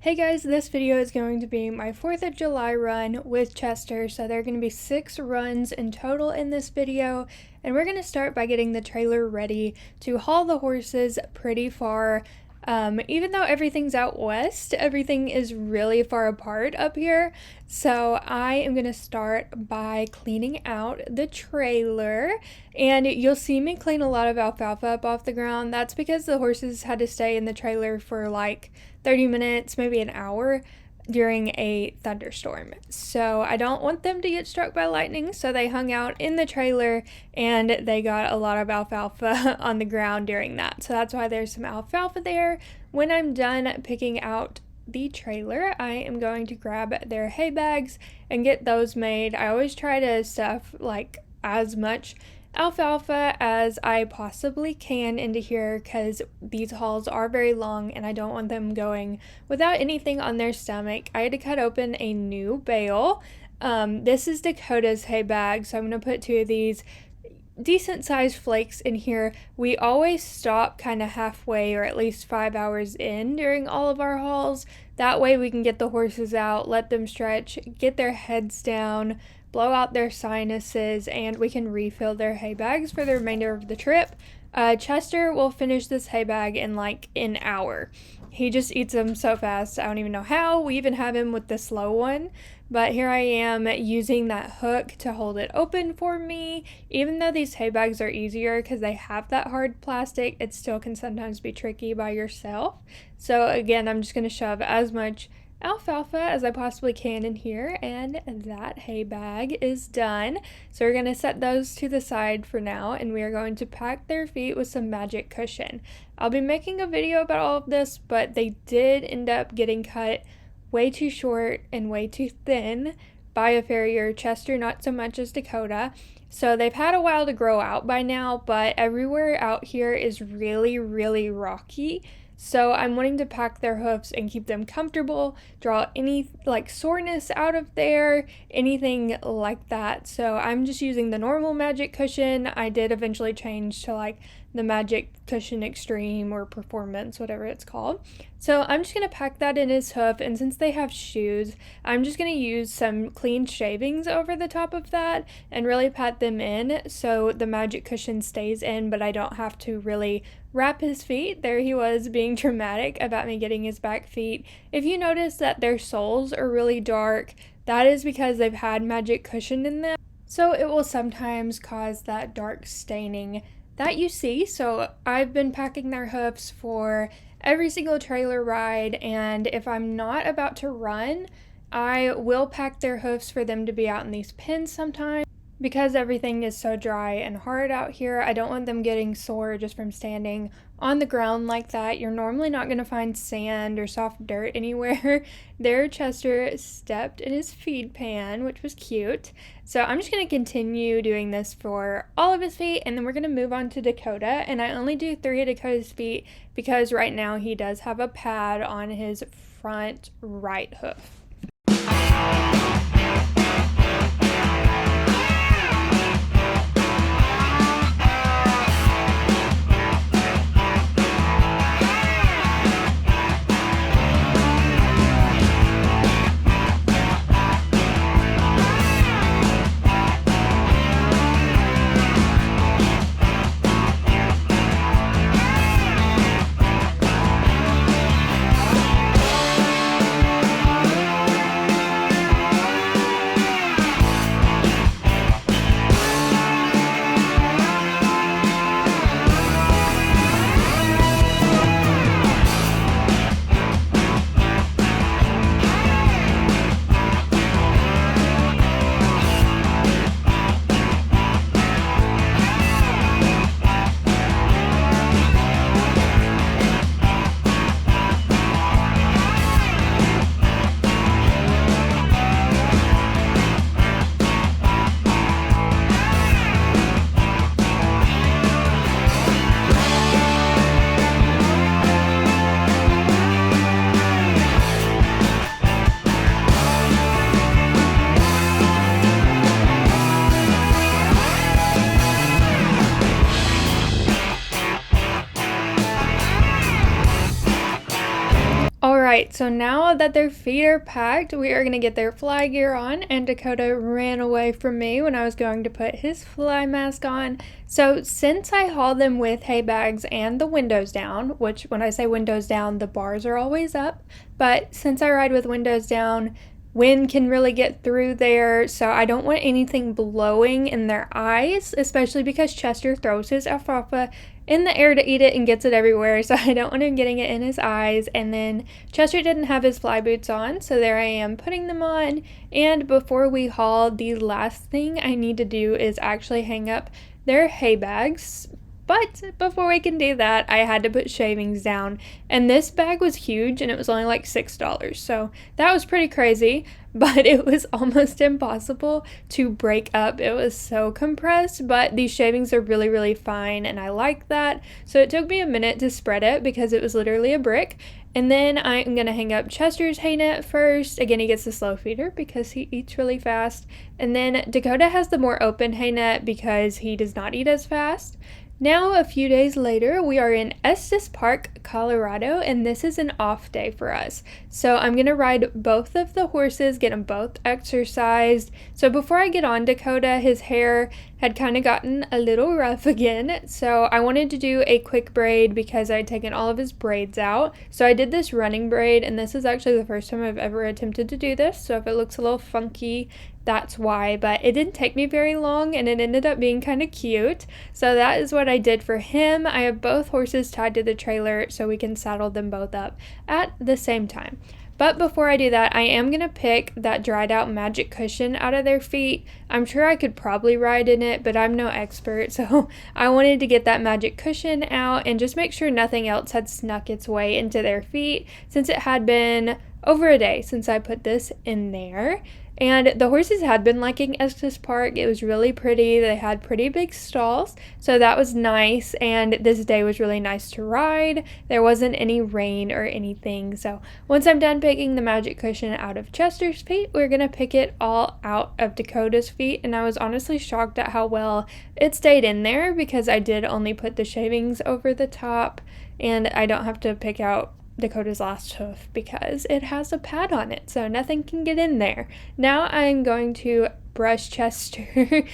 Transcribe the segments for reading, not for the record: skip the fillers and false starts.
Hey guys, this video is going to be my 4th of July run with Chester, so there are going to be 6 runs in total in this video, and we're going to start by getting the trailer ready to haul the horses pretty far. Even though everything's out west, everything is really far apart up here, so I am going to start by cleaning out the trailer, and you'll see me clean a lot of alfalfa up off the ground. That's because the horses had to stay in the trailer for like 30 minutes, maybe an hour during a thunderstorm. So I don't want them to get struck by lightning, so they hung out in the trailer and they got a lot of alfalfa on the ground during that. So that's why there's some alfalfa there. When I'm done picking out the trailer, I am going to grab their hay bags and get those made. I always try to stuff like as much alfalfa as I possibly can into here because these hauls are very long and I don't want them going without anything on their stomach. I had to cut open a new bale. This is Dakota's hay bag, so I'm going to put 2 of these decent sized flakes in here. We always stop kind of halfway or at least 5 hours in during all of our hauls. That way we can get the horses out, let them stretch, get their heads down, blow out their sinuses, and we can refill their hay bags for the remainder of the trip. Chester will finish this hay bag in like an hour. He just eats them so fast, I don't even know how. We even have him with the slow one, but here I am using that hook to hold it open for me. Even though these hay bags are easier because they have that hard plastic, it still can sometimes be tricky by yourself. So again, I'm just going to shove as much alfalfa as I possibly can in here, and that hay bag is done. So we're going to set those to the side for now, and we are going to pack their feet with some magic cushion. I'll be making a video about all of this, but they did end up getting cut way too short and way too thin by a farrier. Chester not so much as Dakota. So they've had a while to grow out by now, but everywhere out here is really, really rocky. So I'm wanting to pack their hoofs and keep them comfortable, draw any like soreness out of there, anything like that. So I'm just using the normal magic cushion. I did eventually change to like the magic cushion extreme or performance, whatever it's called. So I'm just going to pack that in his hoof, and since they have shoes, I'm just going to use some clean shavings over the top of that and really pat them in so the magic cushion stays in, but I don't have to really wrap his feet. There he was being dramatic about me getting his back feet. If you notice that their soles are really dark, that is because they've had magic cushion in them. So it will sometimes cause that dark staining that you see. So I've been packing their hoofs for every single trailer ride, and if I'm not about to run, I will pack their hoofs for them to be out in these pens sometimes. Because everything is so dry and hard out here, I don't want them getting sore just from standing on the ground like that. You're normally not going to find sand or soft dirt anywhere. There, Chester stepped in his feed pan, which was cute. So I'm just going to continue doing this for all of his feet, and then we're going to move on to Dakota. And I only do 3 of Dakota's feet because right now he does have a pad on his front right hoof. Alright, so now that their feet are packed, we are going to get their fly gear on, and Dakota ran away from me when I was going to put his fly mask on. So since I haul them with hay bags and the windows down, which when I say windows down, the bars are always up, but since I ride with windows down, wind can really get through there, so I don't want anything blowing in their eyes, especially because Chester throws his alfalfa in the air to eat it and gets it everywhere, so I don't want him getting it in his eyes. And then Chester didn't have his fly boots on, so there I am putting them on. And before we haul, the last thing I need to do is actually hang up their hay bags. But before we can do that, I had to put shavings down, and this bag was huge and it was only like $6, so that was pretty crazy, but it was almost impossible to break up. It was so compressed, but these shavings are really, really fine and I like that. So it took me a minute to spread it because it was literally a brick. And then I'm going to hang up Chester's hay net first. Again, he gets the slow feeder because he eats really fast. And then Dakota has the more open hay net because he does not eat as fast. Now, a few days later, we are in Estes Park, Colorado, and this is an off day for us. So I'm going to ride both of the horses, get them both exercised. So before I get on Dakota, his hair had kind of gotten a little rough again. So I wanted to do a quick braid because I'd taken all of his braids out. So I did this running braid, and this is actually the first time I've ever attempted to do this. So if it looks a little funky, that's why, but it didn't take me very long and it ended up being kind of cute. So that is what I did for him. I have both horses tied to the trailer so we can saddle them both up at the same time. But before I do that, I am going to pick that dried out magic cushion out of their feet. I'm sure I could probably ride in it, but I'm no expert, so I wanted to get that magic cushion out and just make sure nothing else had snuck its way into their feet, since it had been over a day since I put this in there. And the horses had been liking Estes Park. It was really pretty. They had pretty big stalls, so that was nice. And this day was really nice to ride. There wasn't any rain or anything. So once I'm done picking the magic cushion out of Chester's feet, we're going to pick it all out of Dakota's feet. And I was honestly shocked at how well it stayed in there because I did only put the shavings over the top, and I don't have to pick out Dakota's last hoof because it has a pad on it, so nothing can get in there. Now I'm going to brush Chester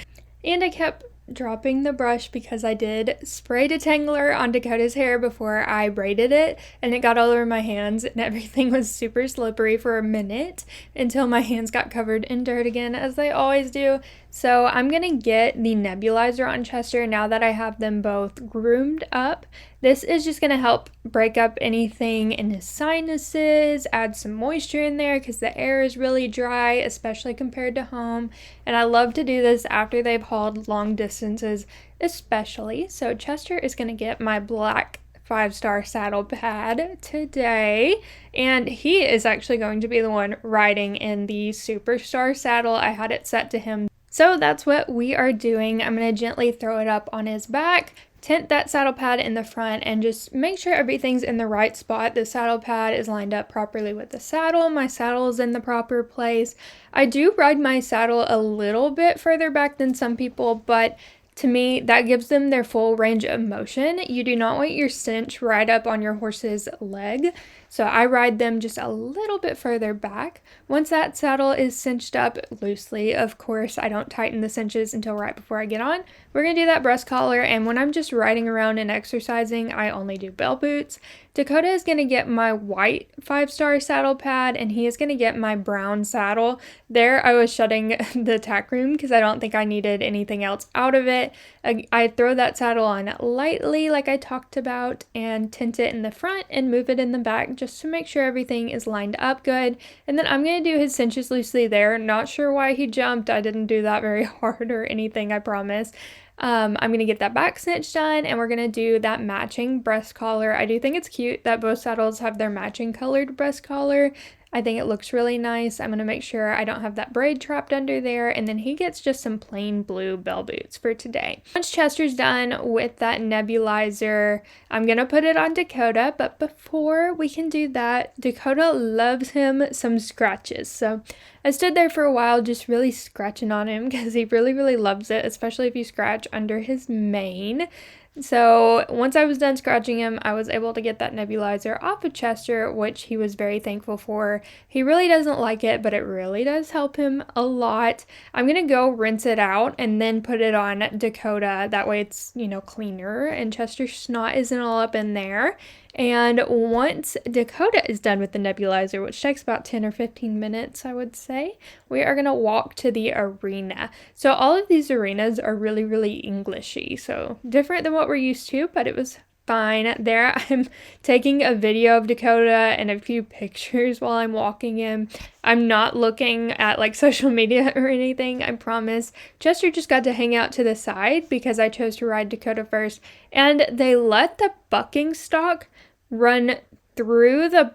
and I kept dropping the brush because I did spray detangler on Dakota's hair before I braided it, and it got all over my hands and everything was super slippery for a minute until my hands got covered in dirt again, as they always do. So I'm gonna get the nebulizer on Chester now that I have them both groomed up. This is just gonna help break up anything in his sinuses, add some moisture in there because the air is really dry, especially compared to home. And I love to do this after they've hauled long distances, especially. So Chester is gonna get my black 5-star saddle pad today, and he is actually going to be the one riding in the superstar saddle. I had it set to him. So that's what we are doing. I'm going to gently throw it up on his back, tint that saddle pad in the front, and just make sure everything's in the right spot. The saddle pad is lined up properly with the saddle. My saddle is in the proper place. I do ride my saddle a little bit further back than some people, but to me, that gives them their full range of motion. You do not want your cinch right up on your horse's leg, so I ride them just a little bit further back. Once that saddle is cinched up loosely, of course, I don't tighten the cinches until right before I get on. We're going to do that breast collar, and when I'm just riding around and exercising, I only do bell boots. Dakota is going to get my white 5-star saddle pad, and he is going to get my brown saddle. There, I was shutting the tack room because I don't think I needed anything else out of it. I throw that saddle on lightly like I talked about and tint it in the front and move it in the back just to make sure everything is lined up good. And then I'm going to do his cinches loosely there. Not sure why he jumped. I didn't do that very hard or anything, I promise. I'm going to get that back cinch done, and we're going to do that matching breast collar. I do think it's cute that both saddles have their matching colored breast collar. I think it looks really nice. I'm going to make sure I don't have that braid trapped under there, and then he gets just some plain blue bell boots for today. Once Chester's done with that nebulizer, I'm going to put it on Dakota, but before we can do that, Dakota loves him some scratches. So I stood there for a while just really scratching on him because he really, really loves it, especially if you scratch under his mane. So once I was done scratching him, I was able to get that nebulizer off of Chester, which he was very thankful for. He really doesn't like it, but it really does help him a lot. I'm going to go rinse it out and then put it on Dakota. That way it's, cleaner and Chester's snot isn't all up in there. And once Dakota is done with the nebulizer, which takes about 10 or 15 minutes, I would say, we are going to walk to the arena. So all of these arenas are really, really Englishy. So different than what we're used to, but it was fine. There I'm taking a video of Dakota and a few pictures while I'm walking him. I'm not looking at like social media or anything, I promise. Chester just got to hang out to the side because I chose to ride Dakota first, and they let the bucking stock run through the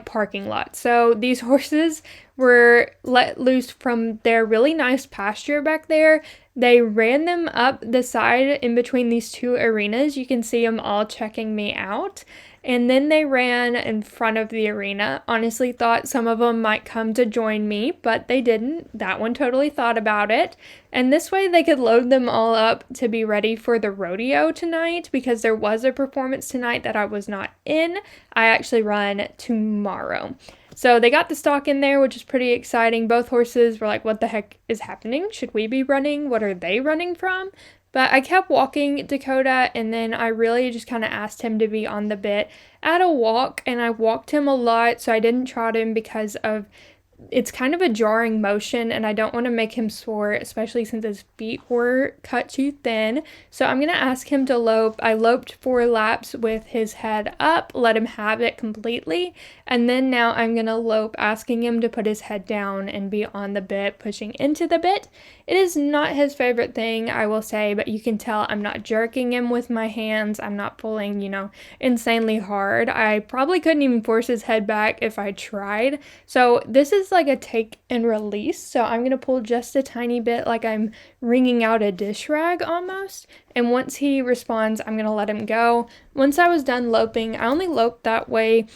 parking lot. So these horses were let loose from their really nice pasture back there. They ran them up the side in between these two arenas. You can see them all checking me out. And then they ran in front of the arena. Honestly thought some of them might come to join me, but they didn't. That one totally thought about it. And this way they could load them all up to be ready for the rodeo tonight, because there was a performance tonight that I was not in. I actually run tomorrow. So they got the stock in there, which is pretty exciting. Both horses were like, what the heck is happening? Should we be running? What are they running from? But I kept walking Dakota, and then I really just kind of asked him to be on the bit at a walk, and I walked him a lot, so I didn't trot him because of it's kind of a jarring motion, and I don't want to make him sore, especially since his feet were cut too thin. So I'm going to ask him to lope. I loped 4 laps with his head up, let him have it completely, and then now I'm going to lope, asking him to put his head down and be on the bit, pushing into the bit. It is not his favorite thing, I will say, but you can tell I'm not jerking him with my hands. I'm not pulling, insanely hard. I probably couldn't even force his head back if I tried. So this is like a take and release. So I'm going to pull just a tiny bit, like I'm wringing out a dish rag almost. And once he responds, I'm going to let him go. Once I was done loping, I only loped that way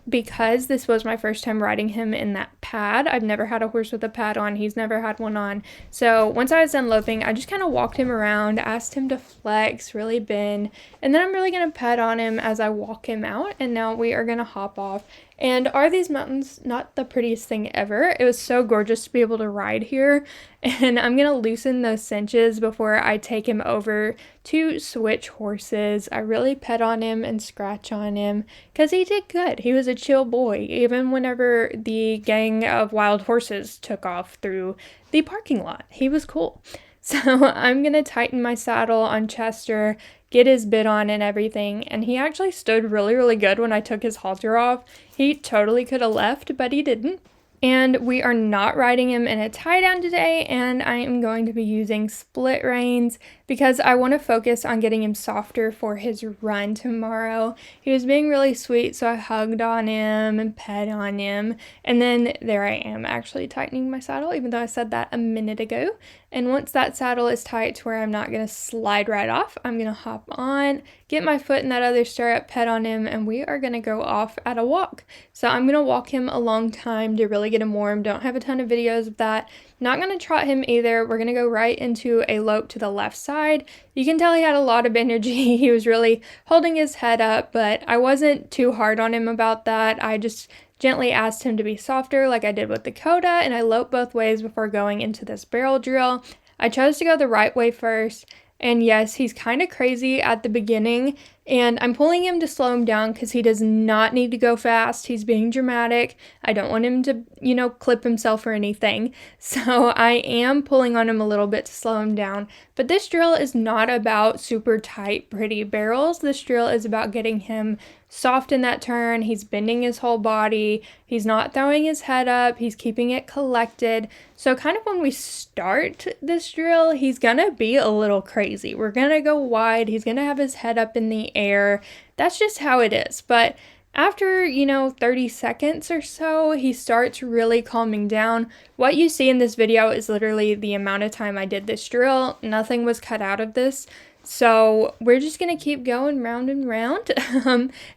because this was my first time riding him in that pad. I've never had a horse with a pad on. He's never had one on. So once I was done loping, I just kind of walked him around, asked him to flex, really bend, and then I'm really going to pet on him as I walk him out, and now we are going to hop off. And are these mountains not the prettiest thing ever? It was so gorgeous to be able to ride here. And I'm going to loosen those cinches before I take him over to switch horses. I really pet on him and scratch on him because he did good. He was a chill boy, even whenever the gang of wild horses took off through the parking lot. He was cool. So I'm going to tighten my saddle on Chester, get his bit on and everything, and he actually stood really, really good when I took his halter off. He totally could have left, but he didn't. And we are not riding him in a tie down today, and I am going to be using split reins because I want to focus on getting him softer for his run tomorrow. He was being really sweet, so I hugged on him and pet on him, and then there I am actually tightening my saddle, even though I said that a minute ago. And once that saddle is tight to where I'm not going to slide right off, I'm going to hop on, get my foot in that other stirrup, pet on him, and we are going to go off at a walk. So I'm going to walk him a long time to really get him warm. Don't have a ton of videos of that. Not going to trot him either. We're going to go right into a lope to the left side. You can tell he had a lot of energy. He was really holding his head up, but I wasn't too hard on him about that. I just gently asked him to be softer like I did with Dakota, and I loped both ways before going into this barrel drill. I chose to go the right way first, and yes, he's kind of crazy at the beginning, and I'm pulling him to slow him down because he does not need to go fast. He's being dramatic. I don't want him to, clip himself or anything. So I am pulling on him a little bit to slow him down. But this drill is not about super tight, pretty barrels. This drill is about getting him soft in that turn. He's bending his whole body. He's not throwing his head up. He's keeping it collected. So kind of when we start this drill, he's gonna be a little crazy. We're gonna go wide. He's gonna have his head up in the air. That's just how it is. But after, 30 seconds or so, he starts really calming down. What you see in this video is literally the amount of time I did this drill. Nothing was cut out of this. So we're just going to keep going round and round.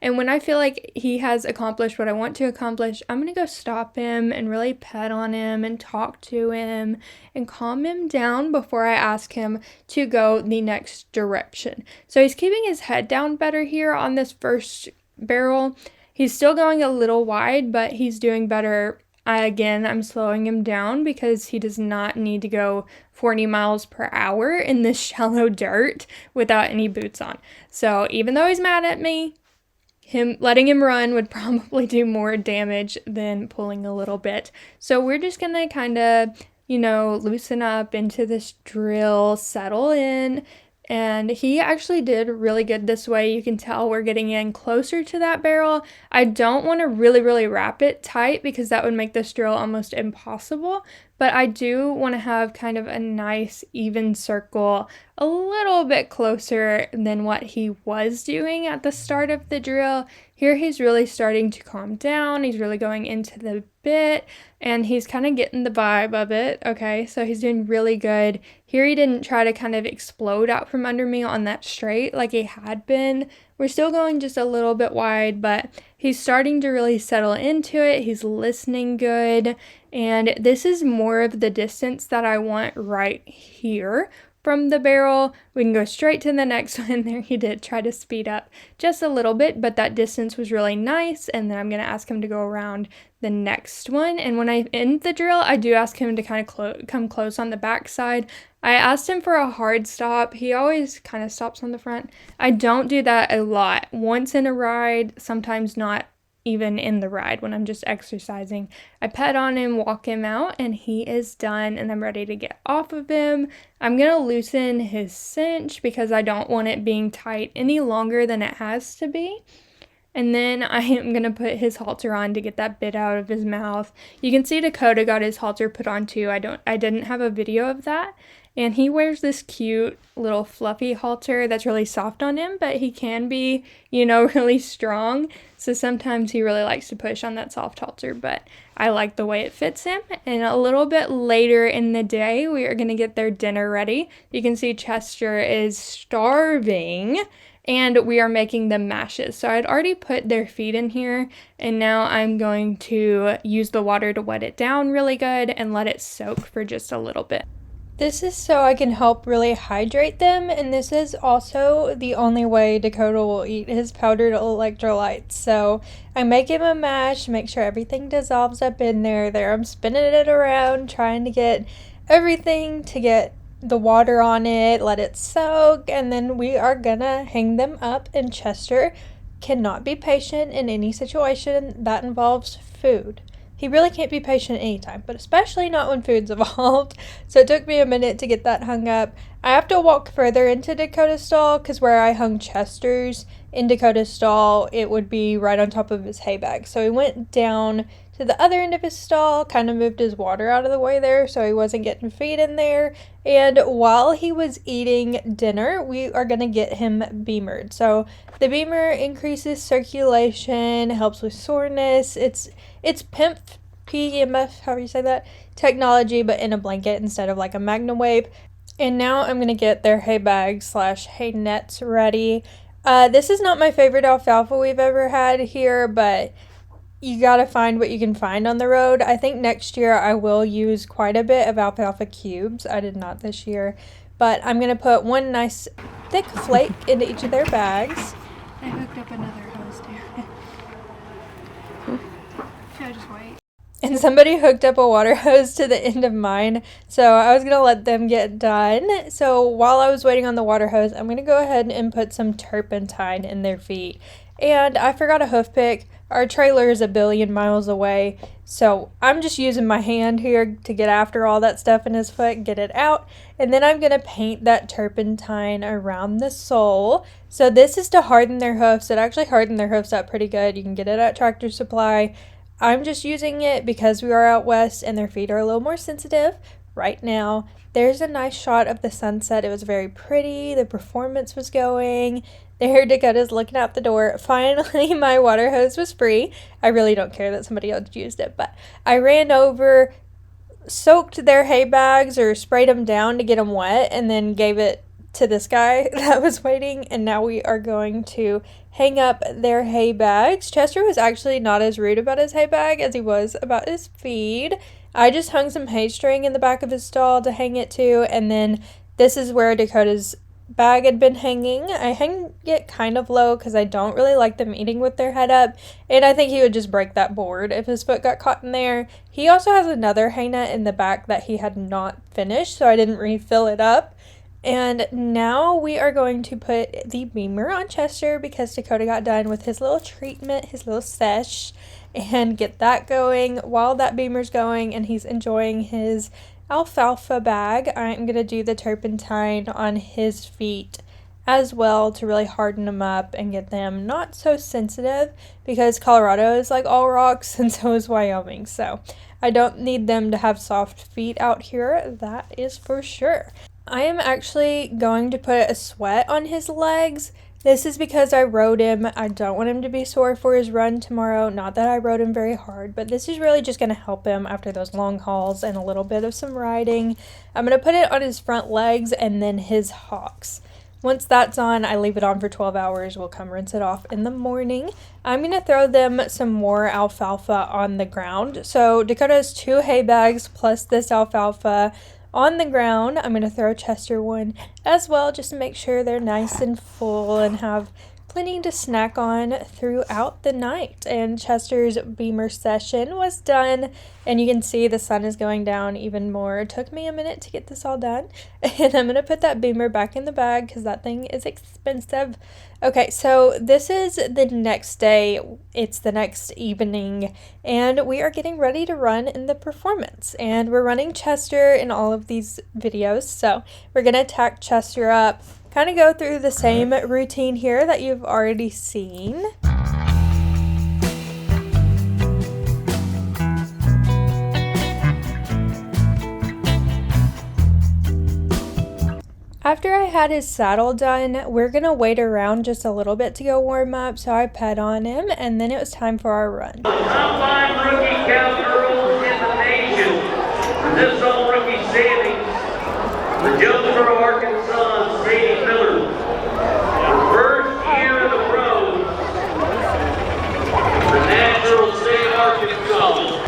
And when I feel like he has accomplished what I want to accomplish, I'm going to go stop him and really pet on him and talk to him and calm him down before I ask him to go the next direction. So he's keeping his head down better here on this first barrel. He's still going a little wide, but he's doing better. I'm slowing him down because he does not need to go 40 miles per hour in this shallow dirt without any boots on. So even though he's mad at me, letting him run would probably do more damage than pulling a little bit. So we're just going to kind of, loosen up into this drill, settle in. And he actually did really good this way. You can tell we're getting in closer to that barrel. I don't want to really, really wrap it tight because that would make this drill almost impossible. But I do want to have kind of a nice even circle a little bit closer than what he was doing at the start of the drill. Here he's really starting to calm down. He's really going into the bit and he's kind of getting the vibe of it. Okay, so he's doing really good. Here he didn't try to kind of explode out from under me on that straight like he had been. We're still going just a little bit wide, but he's starting to really settle into it. He's listening good. And this is more of the distance that I want right here from the barrel. We can go straight to the next one. There he did try to speed up just a little bit, but that distance was really nice. And then I'm going to ask him to go around the next one. And when I end the drill, I do ask him to kind of come close on the back side. I asked him for a hard stop. He always kind of stops on the front. I don't do that a lot. Once in a ride, sometimes not even in the ride when I'm just exercising. I pet on him, walk him out, and he is done, and I'm ready to get off of him. I'm going to loosen his cinch because I don't want it being tight any longer than it has to be. And then I am going to put his halter on to get that bit out of his mouth. You can see Dakota got his halter put on too. I didn't have a video of that. And he wears this cute little fluffy halter that's really soft on him, but he can be, really strong. So sometimes he really likes to push on that soft halter, but I like the way it fits him. And a little bit later in the day, we are going to get their dinner ready. You can see Chester is starving. And we are making them mashes. So I'd already put their feed in here, and now I'm going to use the water to wet it down really good and let it soak for just a little bit. This is so I can help really hydrate them, and this is also the only way Dakota will eat his powdered electrolytes. So I make him a mash, make sure everything dissolves up in there. I'm spinning it around, trying to get everything to get the water on it, let it soak, and then we are gonna hang them up. And Chester cannot be patient in any situation that involves food. He really can't be patient anytime, but especially not when food's involved. So it took me a minute to get that hung up. I have to walk further into Dakota's stall because where I hung Chester's in Dakota's stall, it would be right on top of his hay bag. So he went down to the other end of his stall, kind of moved his water out of the way there so he wasn't getting feed in there. And while he was eating dinner, we are going to get him Beamered. So the Beamer increases circulation, helps with soreness. It's PEMF, however you say that, technology, but in a blanket instead of like a Magnum Wave. And now I'm going to get their hay bags / hay nets ready. This is not my favorite alfalfa we've ever had here, but you gotta find what you can find on the road. I think next year I will use quite a bit of alfalfa cubes. I did not this year. But I'm gonna put one nice thick flake into each of their bags. I hooked up another hose too. Should I just wait? And somebody hooked up a water hose to the end of mine. So I was gonna let them get done. So while I was waiting on the water hose, I'm gonna go ahead and put some turpentine in their feet. And I forgot a hoof pick. Our trailer is a billion miles away, so I'm just using my hand here to get after all that stuff in his foot, get it out, and then I'm going to paint that turpentine around the sole. So this is to harden their hoofs. It actually hardened their hoofs up pretty good. You can get it at Tractor Supply. I'm just using it because we are out west and their feet are a little more sensitive right now. There's a nice shot of the sunset. It was very pretty. The performance was going. There, Dakota's looking out the door. Finally, my water hose was free. I really don't care that somebody else used it, but I ran over, soaked their hay bags or sprayed them down to get them wet, and then gave it to this guy that was waiting, and now we are going to hang up their hay bags. Chester was actually not as rude about his hay bag as he was about his feed. I just hung some hay string in the back of his stall to hang it to, and then this is where Dakota's bag had been hanging. I hang it kind of low because I don't really like them eating with their head up, and I think he would just break that board if his foot got caught in there. He also has another hay net in the back that he had not finished, so I didn't refill it up. And now we are going to put the beamer on Chester because Dakota got done with his little treatment, his little sesh, and get that going. While that beamer's going and he's enjoying his alfalfa bag, I'm going to do the turpentine on his feet as well to really harden them up and get them not so sensitive, because Colorado is like all rocks and so is Wyoming. So I don't need them to have soft feet out here, that is for sure. I am actually going to put a sweat on his legs. This is because I rode him. I don't want him to be sore for his run tomorrow. Not that I rode him very hard, but this is really just going to help him after those long hauls and a little bit of some riding. I'm going to put it on his front legs and then his hocks. Once that's on, I leave it on for 12 hours. We'll come rinse it off in the morning. I'm going to throw them some more alfalfa on the ground. So Dakota has 2 hay bags plus this alfalfa on the ground. I'm going to throw Chester one as well just to make sure they're nice and full and have plenty to snack on throughout the night. And Chester's beamer session was done, and you can see the sun is going down even more. It took me a minute to get this all done, and I'm going to put that beamer back in the bag because that thing is expensive. Okay, so this is the next day. It's the next evening, and we are getting ready to run in the performance, and we're running Chester in all of these videos. So we're going to tack Chester up, kind of go through the same routine here that you've already seen. After I had his saddle done, we're going to wait around just a little bit to go warm up, so I pet on him, and then it was time for our run. Combine rookie cowgirls in the nation. This old rookie Sadie, the Jonesboro, Arkansas, Sadie Miller. Her first year in the pros, the natural state of Arkansas.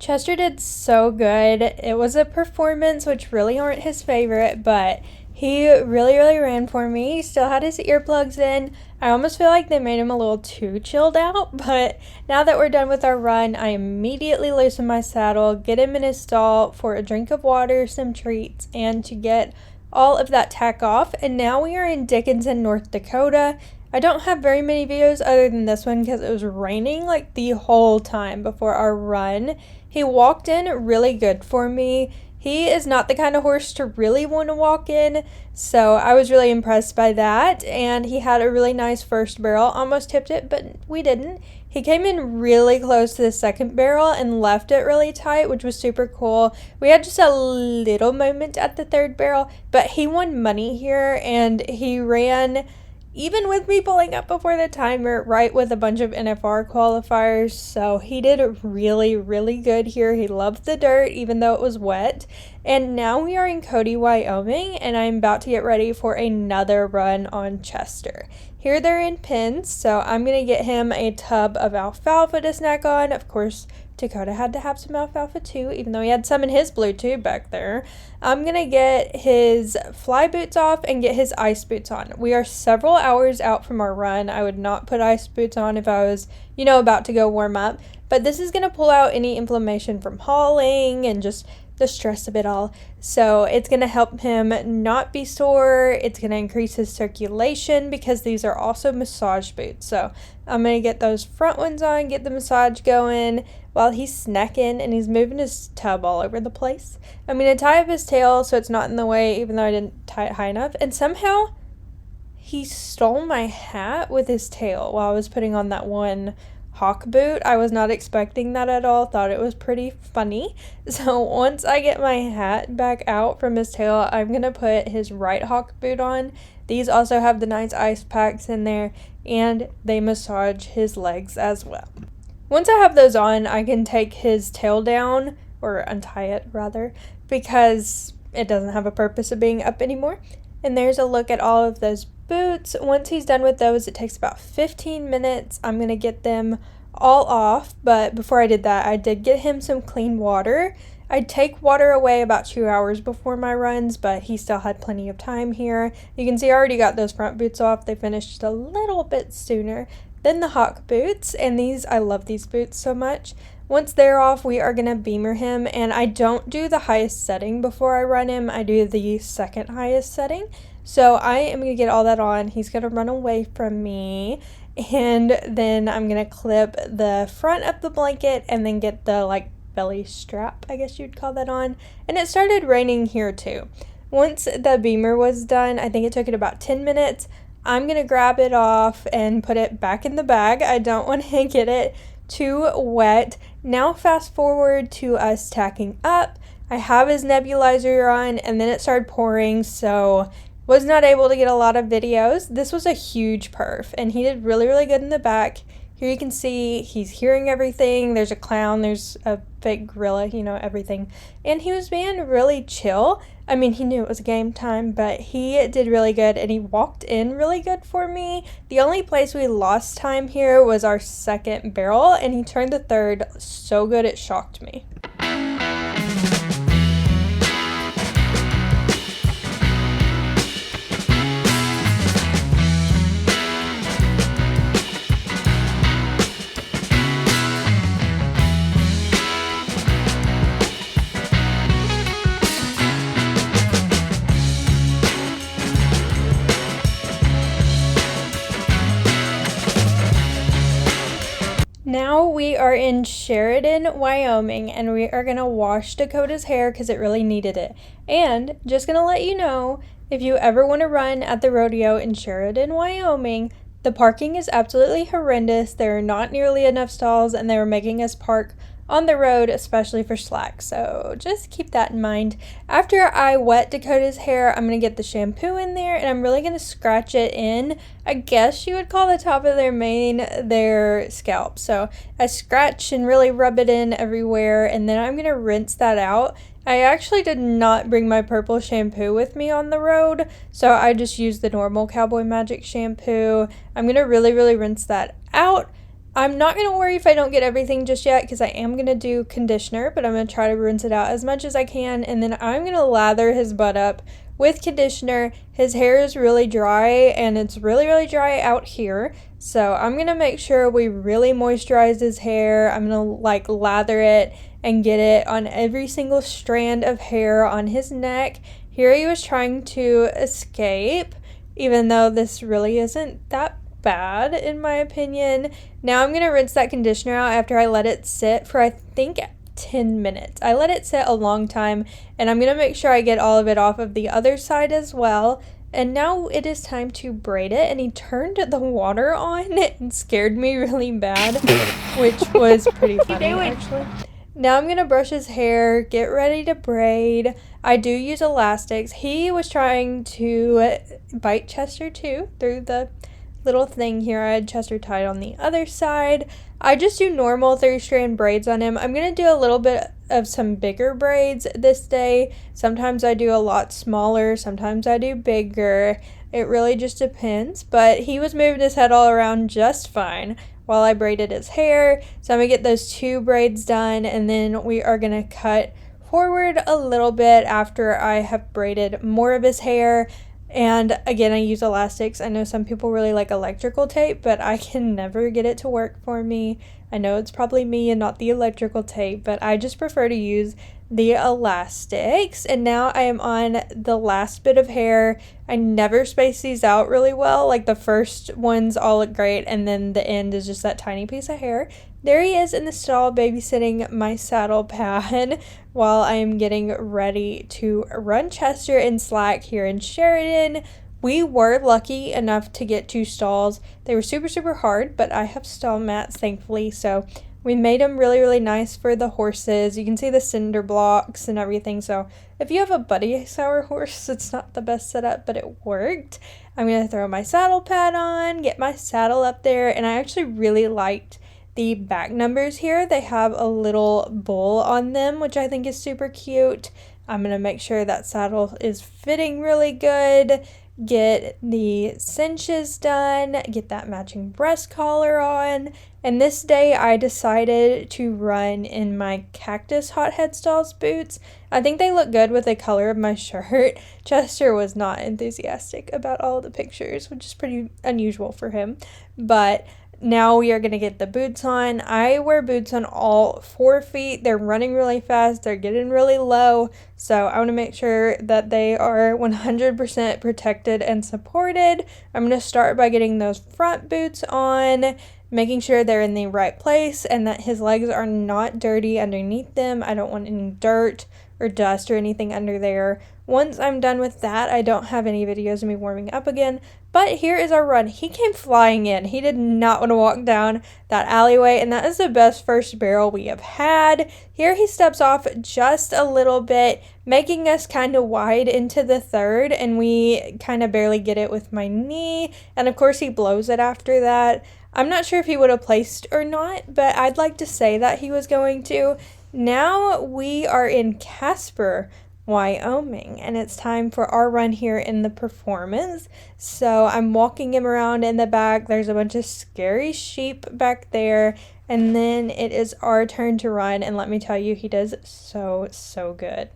Chester did so good. It was a performance which really aren't his favorite, but he really ran for me. He still had his earplugs in. I almost feel like they made him a little too chilled out, but now that we're done with our run, I immediately loosen my saddle, get him in his stall for a drink of water, some treats, and to get all of that tack off. And now we are in Dickinson, North Dakota. I don't have very many videos other than this one because it was raining like the whole time before our run. He walked in really good for me. He is not the kind of horse to really want to walk in, so I was really impressed by that. And he had a really nice first barrel, almost tipped it, but we didn't. He came in really close to the second barrel and left it really tight, which was super cool. We had just a little moment at the third barrel, but he won money here, and he ran, even with me pulling up before the timer, right with a bunch of NFR qualifiers. So he did really good here. He loved the dirt, even though it was wet. And now we are in Cody, Wyoming, and I'm about to get ready for another run on Chester. Here they're in pens, so I'm going to get him a tub of alfalfa to snack on. Of course, Dakota had to have some alfalfa too, even though he had some in his blue tube back there. I'm going to get his fly boots off and get his ice boots on. We are several hours out from our run. I would not put ice boots on if I was, about to go warm up. But this is going to pull out any inflammation from hauling and just the stress of it all. So it's going to help him not be sore. It's going to increase his circulation because these are also massage boots. So I'm going to get those front ones on, get the massage going while he's snacking and he's moving his tub all over the place. I'm going to tie up his tail so it's not in the way, even though I didn't tie it high enough. And somehow he stole my hat with his tail while I was putting on that one hawk boot. I was not expecting that at all. Thought it was pretty funny. So once I get my hat back out from his tail, I'm going to put his right hawk boot on. These also have the nice ice packs in there, and they massage his legs as well. Once I have those on, I can take his tail down, or untie it rather, because it doesn't have a purpose of being up anymore. And there's a look at all of those boots. Once he's done with those, it takes about 15 minutes. I'm going to get them all off, but before I did that, I did get him some clean water. I'd take water away about 2 hours before my runs, but he still had plenty of time here. You can see I already got those front boots off. They finished just a little bit sooner than the hawk boots, and these, I love these boots so much. Once they're off, we are going to beamer him, and I don't do the highest setting before I run him. I do the second highest setting. So I am going to get all that on. He's going to run away from me, and then I'm going to clip the front of the blanket and then get the belly strap, I guess you'd call that, on. And it started raining here too. Once the beamer was done, I think it took it about 10 minutes. I'm going to grab it off and put it back in the bag. I don't want to get it too wet. Now fast forward to us tacking up. I have his nebulizer on, and then it started pouring, so was not able to get a lot of videos. This was a huge perf, and he did really, really good in the back. Here you can see he's hearing everything. There's a clown, there's a fake gorilla, everything. And he was being really chill. I mean, he knew it was game time, but he did really good, and he walked in really good for me. The only place we lost time here was our second barrel, and he turned the third so good it shocked me. Now we are in Sheridan, Wyoming, and we are going to wash Dakota's hair because it really needed it. And just going to let you know, if you ever want to run at the rodeo in Sheridan, Wyoming, the parking is absolutely horrendous. There are not nearly enough stalls, and they were making us park on the road, especially for slack. So just keep that in mind. After I wet Dakota's hair, I'm going to get the shampoo in there, and I'm really going to scratch it in. I guess you would call the top of their mane their scalp. So I scratch and really rub it in everywhere, and then I'm going to rinse that out. I actually did not bring my purple shampoo with me on the road, so I just used the normal Cowboy Magic shampoo. I'm going to really, really rinse that out. I'm not going to worry if I don't get everything just yet because I am going to do conditioner, but I'm going to try to rinse it out as much as I can, and then I'm going to lather his butt up with conditioner. His hair is really dry, and it's really, really dry out here, so I'm going to make sure we really moisturize his hair. I'm going to lather it and get it on every single strand of hair on his neck. Here he was trying to escape, even though this really isn't that bad in my opinion. Now I'm going to rinse that conditioner out after I let it sit for I think 10 minutes. I let it sit a long time, and I'm going to make sure I get all of it off of the other side as well. And now it is time to braid it, and he turned the water on and scared me really bad, which was pretty funny actually. Now I'm going to brush his hair, get ready to braid. I do use elastics. He was trying to bite Chester too through the little thing here. I had Chester tied on the other side. I just do normal 3-strand braids on him. I'm going to do a little bit of some bigger braids this day. Sometimes I do a lot smaller, sometimes I do bigger. It really just depends, but he was moving his head all around just fine while I braided his hair. So I'm going to get those 2 braids done, and then we are going to cut forward a little bit after I have braided more of his hair. And again, I use elastics. I know some people really like electrical tape, but I can never get it to work for me. I know it's probably me and not the electrical tape, but I just prefer to use the elastics. And now I am on the last bit of hair. I never space these out really well. Like the first ones all look great, and then the end is just that tiny piece of hair. There he is in the stall babysitting my saddle pad while I am getting ready to run Chester in slack here in Sheridan. We were lucky enough to get 2 stalls. They were super, super hard, but I have stall mats, thankfully, so we made them really, really nice for the horses. You can see the cinder blocks and everything, so if you have a Buddy Sour horse, it's not the best setup, but it worked. I'm going to throw my saddle pad on, get my saddle up there, and I actually really liked the back numbers here. They have a little bull on them, which I think is super cute. I'm going to make sure that saddle is fitting really good, get the cinches done, get that matching breast collar on, and this day I decided to run in my Cactus Hot Headstalls boots. I think they look good with the color of my shirt. Chester was not enthusiastic about all the pictures, which is pretty unusual for him, but now we are going to get the boots on. I wear boots on all 4 feet. They're running really fast. They're getting really low. So I want to make sure that they are 100% protected and supported. I'm going to start by getting those front boots on, making sure they're in the right place and that his legs are not dirty underneath them. I don't want any dirt or dust or anything under there. Once I'm done with that, I don't have any videos of me warming up again. But here is our run. He came flying in. He did not want to walk down that alleyway, and that is the best first barrel we have had. Here he steps off just a little bit, making us kind of wide into the third, and we kind of barely get it with my knee. And of course he blows it after that. I'm not sure if he would have placed or not, but I'd like to say that he was going to. Now we are in Casper, Wyoming, and it's time for our run here in the performance. So I'm walking him around in the back. There's a bunch of scary sheep back there, and then it is our turn to run, and let me tell you, he does so good.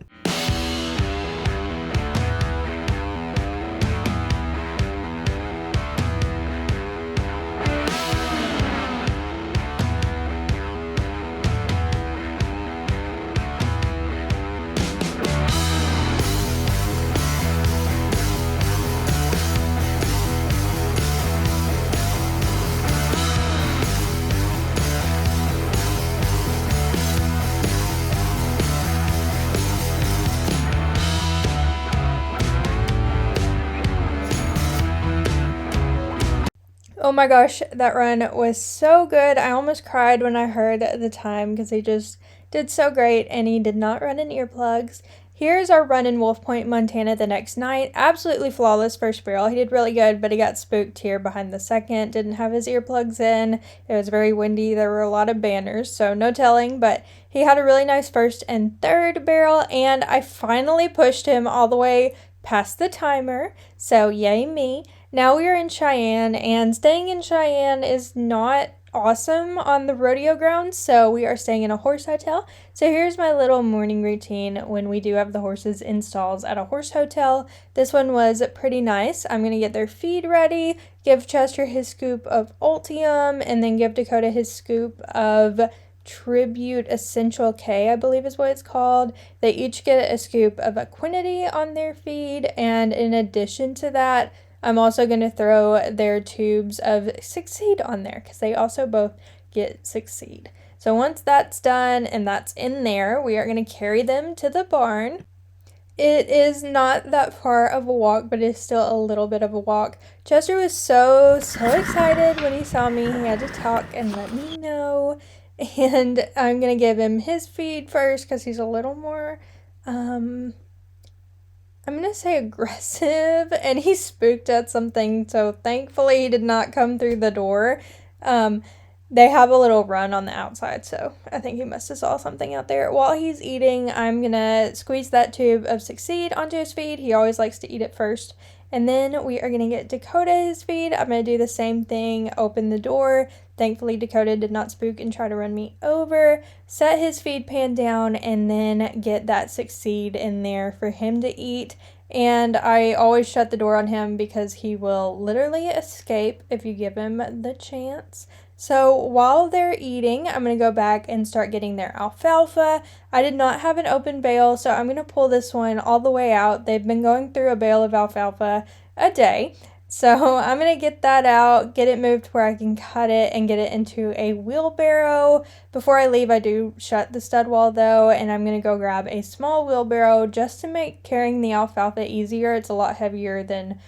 Oh my gosh, that run was so good. I almost cried when I heard the time because he just did so great, and he did not run in earplugs. Here's our run in Wolf Point, Montana the next night. Absolutely flawless first barrel. He did really good, but he got spooked here behind the second. Didn't have his earplugs in. It was very windy. There were a lot of banners, so no telling, but he had a really nice first and third barrel, and I finally pushed him all the way past the timer, so yay me. Now we are in Cheyenne, and staying in Cheyenne is not awesome on the rodeo grounds, so we are staying in a horse hotel. So here's my little morning routine when we do have the horses in stalls at a horse hotel. This one was pretty nice. I'm going to get their feed ready, give Chester his scoop of Ultium, and then give Dakota his scoop of Tribute Essential K, I believe is what it's called. They each get a scoop of Equinity on their feed, and in addition to that, I'm also going to throw their tubes of Succeed on there because they also both get Succeed. So once that's done and that's in there, we are going to carry them to the barn. It is not that far of a walk, but it's still a little bit of a walk. Chester was so excited when he saw me. He had to talk and let me know. And I'm going to give him his feed first because he's a little more, I'm going to say aggressive, and he spooked at something, so thankfully he did not come through the door. They have a little run on the outside, so I think he must have saw something out there. While he's eating, I'm going to squeeze that tube of Succeed onto his feed. He always likes to eat it first. And then we are going to get Dakota his feed. I'm going to do the same thing, open the door. Thankfully, Dakota did not spook and try to run me over. Set his feed pan down and then get that Succeed in there for him to eat. And I always shut the door on him because he will literally escape if you give him the chance. So while they're eating, I'm going to go back and start getting their alfalfa. I did not have an open bale, so I'm going to pull this one all the way out. They've been going through a bale of alfalfa a day. So I'm going to get that out, get it moved where I can cut it and get it into a wheelbarrow. Before I leave, I do shut the stud wall though, and I'm going to go grab a small wheelbarrow just to make carrying the alfalfa easier. It's a lot heavier than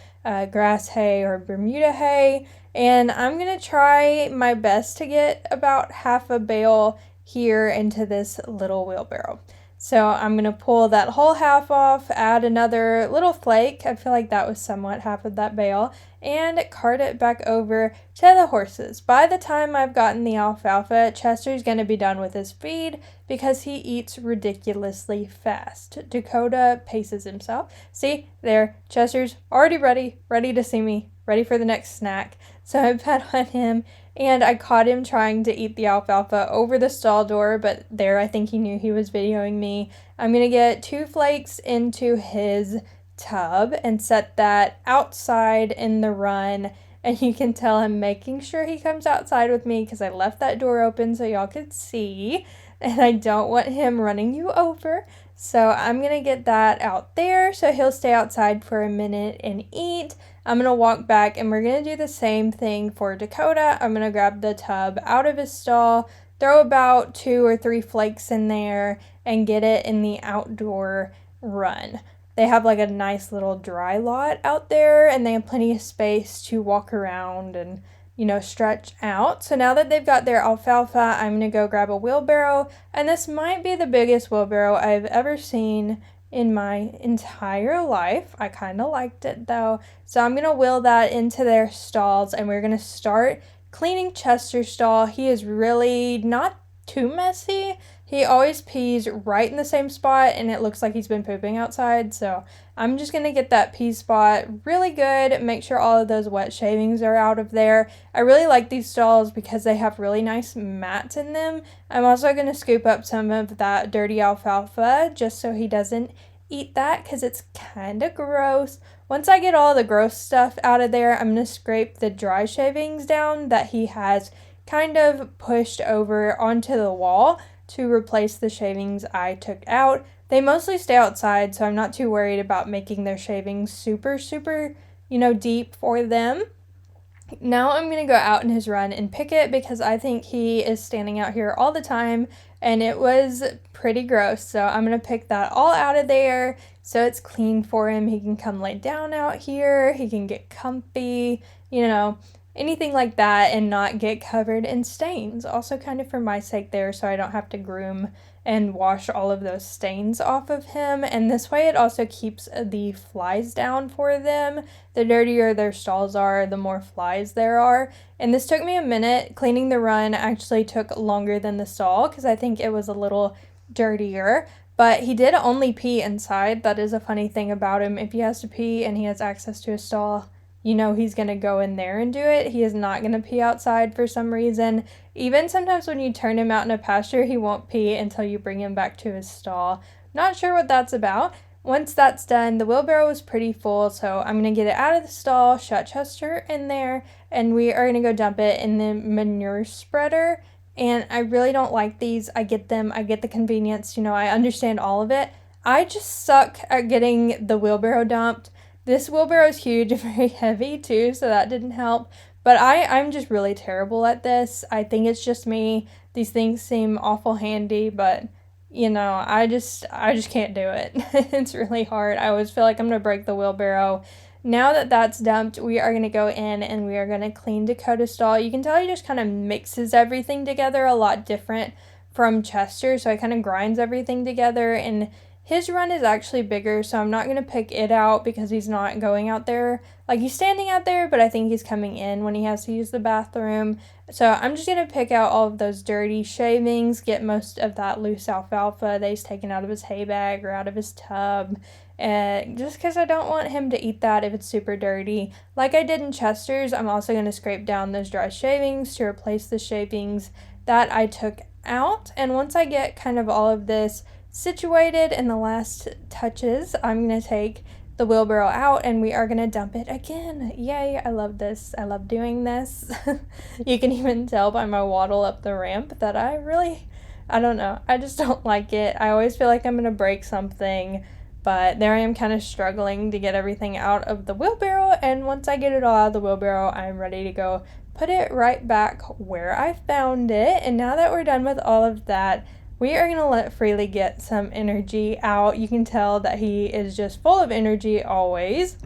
grass hay or Bermuda hay. And I'm going to try my best to get about half a bale here into this little wheelbarrow. So I'm going to pull that whole half off, add another little flake, I feel like that was somewhat half of that bale, and cart it back over to the horses. By the time I've gotten the alfalfa, Chester's going to be done with his feed because he eats ridiculously fast. Dakota paces himself. See, there, Chester's already ready to see me, ready for the next snack. So I pet on him, and I caught him trying to eat the alfalfa over the stall door, but there, I think he knew he was videoing me. I'm going to get 2 flakes into his tub and set that outside in the run, and you can tell I'm making sure he comes outside with me because I left that door open so y'all could see, and I don't want him running you over. So I'm going to get that out there so he'll stay outside for a minute and eat. I'm going to walk back and we're going to do the same thing for Dakota. I'm going to grab the tub out of his stall, throw about 2 or 3 flakes in there, and get it in the outdoor run. They have like a nice little dry lot out there, and they have plenty of space to walk around and, stretch out. So now that they've got their alfalfa, I'm going to go grab a wheelbarrow, and this might be the biggest wheelbarrow I've ever seen in my entire life. I kind of liked it though. So I'm going to wheel that into their stalls, and we're going to start cleaning Chester's stall. He is really not too messy. He always pees right in the same spot, and it looks like he's been pooping outside, so I'm just going to get that pee spot really good, make sure all of those wet shavings are out of there. I really like these stalls because they have really nice mats in them. I'm also going to scoop up some of that dirty alfalfa just so he doesn't eat that because it's kind of gross. Once I get all the gross stuff out of there, I'm going to scrape the dry shavings down that he has kind of pushed over onto the wall to replace the shavings I took out. They mostly stay outside, so I'm not too worried about making their shavings super, deep for them. Now I'm going to go out in his run and pick it because I think he is standing out here all the time, and it was pretty gross. So I'm going to pick that all out of there so it's clean for him. He can come lay down out here. He can get comfy, anything like that, and not get covered in stains. Also kind of for my sake there, so I don't have to groom and wash all of those stains off of him. And this way it also keeps the flies down for them. The dirtier their stalls are, the more flies there are. And this took me a minute. Cleaning the run actually took longer than the stall because I think it was a little dirtier. But he did only pee inside. That is a funny thing about him. If he has to pee and he has access to a stall, he's going to go in there and do it. He is not going to pee outside for some reason. Even sometimes when you turn him out in a pasture, he won't pee until you bring him back to his stall. Not sure what that's about. Once that's done, the wheelbarrow was pretty full, so I'm going to get it out of the stall, shut Chester in there, and we are going to go dump it in the manure spreader. And I really don't like these. I get them. I get the convenience. I understand all of it. I just suck at getting the wheelbarrow dumped. This wheelbarrow is huge and very heavy too, so that didn't help. But I'm just really terrible at this. I think it's just me. These things seem awful handy, but I just can't do it. It's really hard. I always feel like I'm going to break the wheelbarrow. Now that that's dumped, we are going to go in and we are going to clean Dakota's stall. You can tell he just kind of mixes everything together a lot different from Chester, so he kind of grinds everything together, and his run is actually bigger, so I'm not going to pick it out because he's not going out there. Like, he's standing out there, but I think he's coming in when he has to use the bathroom. So I'm just going to pick out all of those dirty shavings, get most of that loose alfalfa that he's taken out of his hay bag or out of his tub. Just because I don't want him to eat that if it's super dirty. Like I did in Chester's, I'm also going to scrape down those dry shavings to replace the shavings that I took out. And once I get kind of all of this situated in the last touches, I'm going to take the wheelbarrow out and we are going to dump it again. Yay, I love this. I love doing this. You can even tell by my waddle up the ramp that I don't know. I just don't like it. I always feel like I'm going to break something, but there I am kind of struggling to get everything out of the wheelbarrow, and once I get it all out of the wheelbarrow, I'm ready to go put it right back where I found it. And now that we're done with all of that, we are going to let Freely get some energy out. You can tell that he is just full of energy always.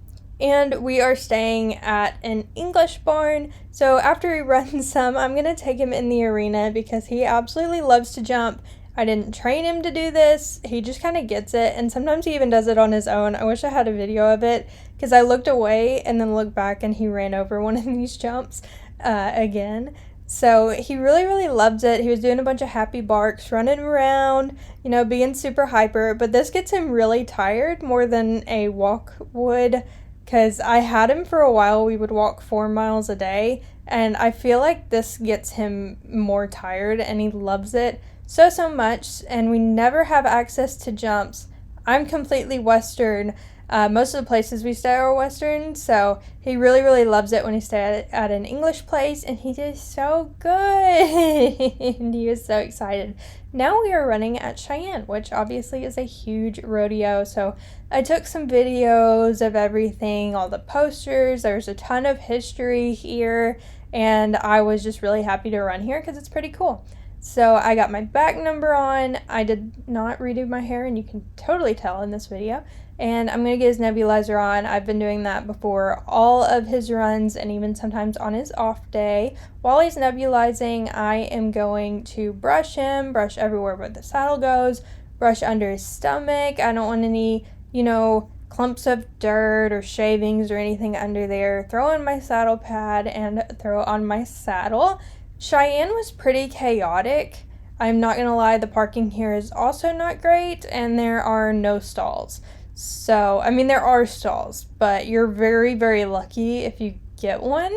and we are staying at an English barn. So after he runs some, I'm going to take him in the arena because he absolutely loves to jump. I didn't train him to do this. He just kind of gets it, and sometimes he even does it on his own. I wish I had a video of it because I looked away and then looked back and he ran over one of these jumps again. So he really, really loves it. He was doing a bunch of happy barks, running around, you know, being super hyper. But this gets him really tired more than a walk would, because I had him for a while. We would walk 4 miles a day, and I feel like this gets him more tired, and he loves it so much. And we never have access to jumps. I'm completely Western. Most of the places we stay are Western, so he really, really loves it when he stays at an English place, and he did so good. And he was so excited. Now we are running at Cheyenne, which obviously is a huge rodeo, so I took some videos of everything, all the posters. There's a ton of history here, and I was just really happy to run here because it's pretty cool. So I got my back number on. I did not redo my hair, and you can totally tell in this video. And I'm going to get his nebulizer on. I've been doing that before all of his runs and even sometimes on his off day. While he's nebulizing, I am going to brush him, brush everywhere where the saddle goes, brush under his stomach. I don't want any, you know, clumps of dirt or shavings or anything under there. Throw in my saddle pad and throw on my saddle. Cheyenne was pretty chaotic. I'm not going to lie, the parking here is also not great, and there are no stalls. So, I mean, there are stalls, but you're very, very lucky if you get one.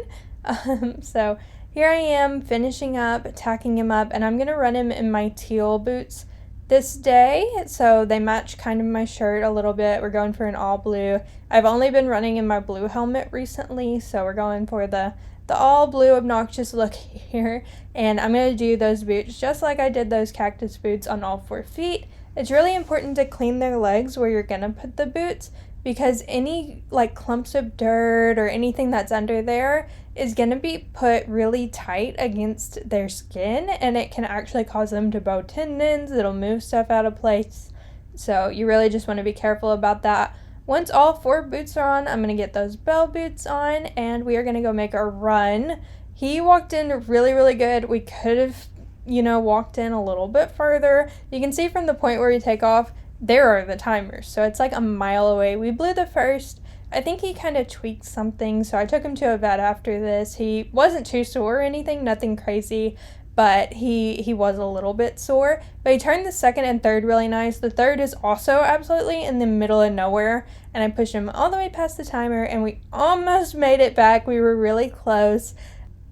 So, here I am finishing up, tacking him up, and I'm going to run him in my teal boots this day. So, they match kind of my shirt a little bit. We're going for an all blue. I've only been running in my blue helmet recently, so we're going for the all blue obnoxious look here. And I'm going to do those boots just like I did those cactus boots on all 4 feet. It's really important to clean their legs where you're gonna put the boots, because any like clumps of dirt or anything that's under there is gonna be put really tight against their skin, and it can actually cause them to bow tendons. It'll move stuff out of place. So you really just want to be careful about that. Once all 4 boots are on, I'm gonna get those bell boots on, and we are gonna go make a run. He walked in really, really good. We could have, you know, walked in a little bit further. You can see from the point where we take off, there are the timers. So it's like a mile away. We blew the first. I think he kind of tweaked something, so I took him to a vet after this. He wasn't too sore or anything, nothing crazy, but he was a little bit sore. But he turned the second and third really nice. The third is also absolutely in the middle of nowhere, and I pushed him all the way past the timer, and we almost made it back. We were really close.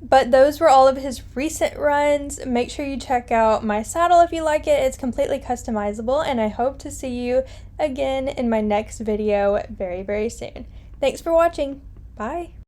But those were all of his recent runs. Make sure you check out my saddle if you like it. It's completely customizable, and I hope to see you again in my next video very, very soon. Thanks for watching. Bye.